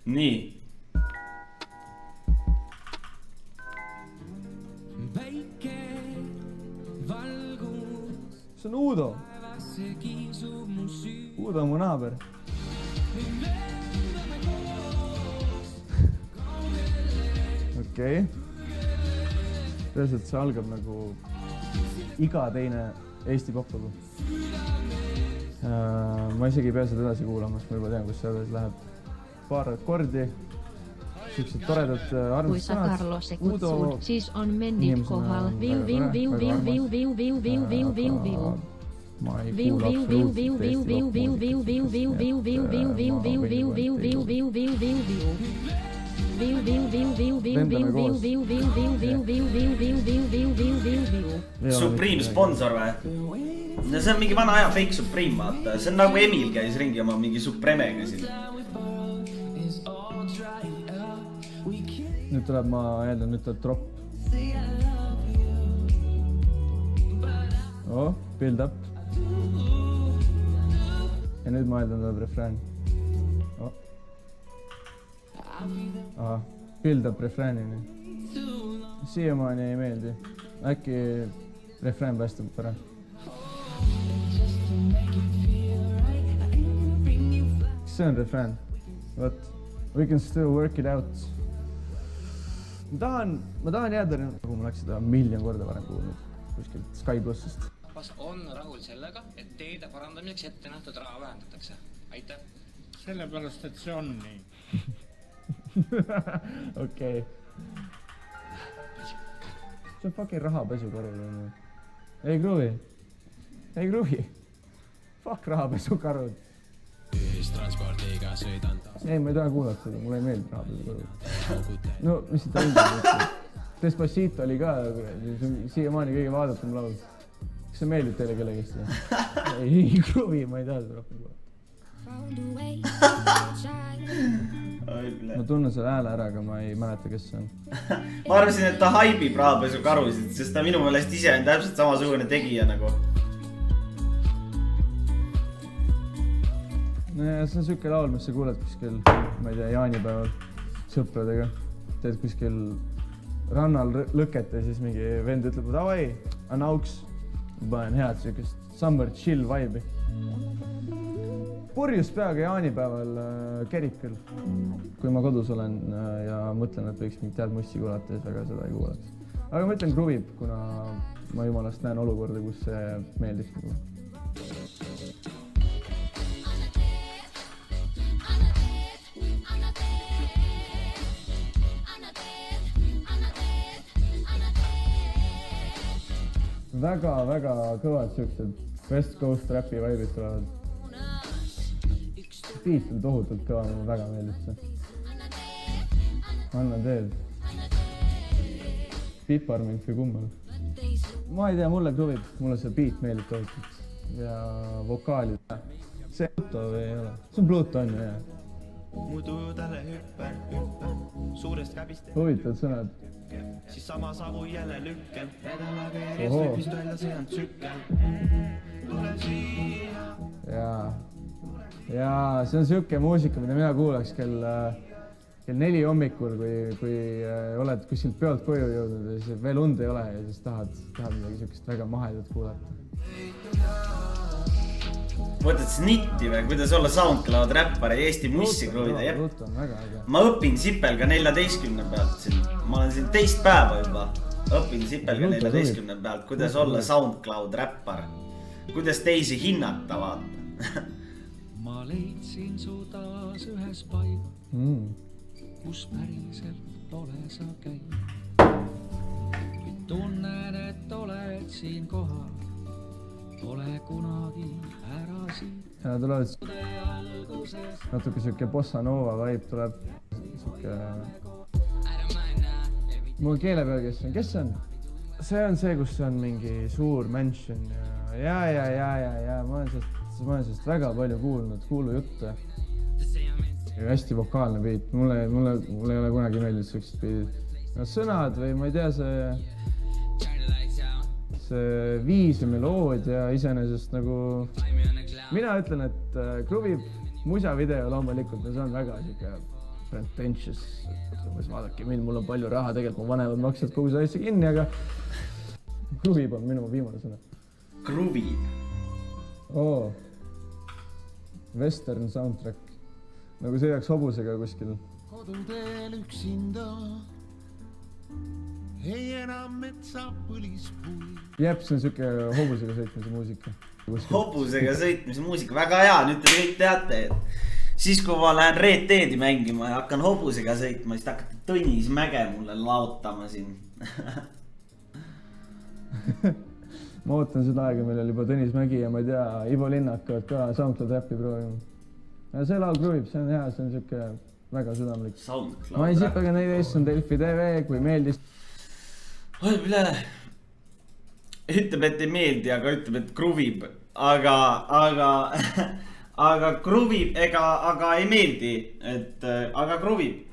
Nii. See on Uudo. Uudo on mu naaber. Okei. Tõeselt see algab nagu iga teine Eesti poplugu. Ma isegi ei pea seda edasi kuulama, sest ma juba tean, kus see edasi läheb. Paar kordi, siuksed toredad armsad sõnad. Kui sa Carlose kutsud, siis on mendid kohal. Viu. Ma ei kuula Supreme sponsor või? See on mingi vana aja fake Supreme, vaata. See on nagu Emil käis ringi oma mingi Supremega siin. Nüüd tuleb, ma eeldan, nüüd tuleb drop. Oh, build up. Ja nüüd ma eeldan tuleb refrään. Oh. Aha, build up refräänini. Siiamaani ei meeldi. Äkki refrään päästab ära. Kas see on refrään? What? We can still work it out. Ma tahan jääda, nagu ma läks seda miljon korda varem kuulnud kuskilt Sky Plussist. Kas on rahul sellega, et teede parandamiseks ette nähtud raha vähendatakse? Aitäh! Sellepärast, et see on nii. Okei. See on fucking rahapesu karud. Ei kruvi. Fuck rahapesu karud. Ühistranspordiga sõidan taas. Ei, ma ei taha kuulata seda, mulle ei meeldi rahapesu karud. No, mis siit on? Despacito oli ka siiamaani kõige vaadatum laul. Kas see meeldib teile kellegist? Ei kruvi, ma ei taha seda rohkem kuulata. Ma tunnen selle hääle ära, aga ma ei mäleta, kes see on. Ma arvasin, et ta haibib rahapesu karusid, sest ta minu meelest ise on täpselt samasugune tegija nagu. See on siuke laul, mis sa kuuled kuskil, ma ei tea, jaanipäeval sõpradega. Teed kuskil rannal lõket ja siis mingi vend ütleb, davai, anna auks. Ma panen head siukest summer chill vibe'i. Purjus peaga jaanipäeval kerib küll. Kui ma kodus olen ja mõtlen, et võiks mingit head mussi kuulata, siis väga seda ei kuulata. Aga ma ütlen kruvib, kuna ma jumalast näen olukorda, kus see meeldiks nagu. Väga kõvad siuksed West Coast rapi vibe'id tulevad. Beat on tohutult kõva, mulle väga meeldib see. Anna teed. Piparmint või kummel. Ma ei tea, mulle kruvib, mulle see beat meeldib tohutult. Ja vokaalid. See Pluto või ei ole? See on Pluto on ju, jah. Muidu talle hüppen, suurest käbist. Huvitavad sõnad. Siis sama savu jälle lükkel. Nädalaga järjest lõpist välja, see on tsükkel. Tule siia. Jaa, see on siuke muusika, mida mina kuulaks kell 4 hommikul, kui oled kuskilt peolt koju jõudnud ja siis veel und ei ole ja siis tahad midagi siukest väga mahedat kuulata. Võtad snitti või, kuidas olla SoundCloud räppar ja Eesti mussi kruvida, jep. Ma õpin Sipelga 14 pealt siin. Ma olen siin teist päeva juba. Õpin Sipelga 14 pealt, kuidas olla SoundCloud räppar. Kuidas teisi hinnata, vaata. Ma leidsin su taas ühes paik, kus päriselt pole sa käinud. Kui tunnen, et oled siin kohal, pole kunagi ära siin. Ja tulevad natuke siuke bossa nova vibe tuleb. Mul keele peal, kes see on? See on see, kus on mingi suur mansion ja ma olen sellest väga palju kuulnud, kuulujutte. Hästi vokaalne beat, mulle ei ole kunagi meeldinud siuksed beatid. Sõnad või ma ei tea, see viis või meloodia iseenesest nagu... Mina ütlen, et kruvib musa video loomulikult ja see on väga siuke pretentious, et vaadake, mul on palju raha, tegelikult mu vanemad maksavad kogu see asja kinni, aga Groovib on minu viimane sõna. Groovib. Western soundtrack. Nagu see jääks hobusega kuskil. Koduteel üksinda ei enam metsa põlispui. Jep, see on siuke hobusega sõitmise muusika. Hobusega sõitmise muusika, väga hea, nüüd te kõik teate, et siis kui ma lähen Red Deadi mängima ja hakkan hobusega sõitma, siis te hakkate Tõnis Mäge mulle laotama siin. Ma ootan seda aega, meil oli juba Tõnis Mägi ja ma ei tea, Ivo Linnak ka SoundCloud räppi proovima. Ja see laul groovib, see on hea, see on siuke väga südamlik. Ma ei sipaga 14 on Delfi TV, kui meeldis. Oi, mille? Ütleb, et ei meeldi, aga ütleb, et groovib. Aga groovib, aga ei meeldi, et aga groovib.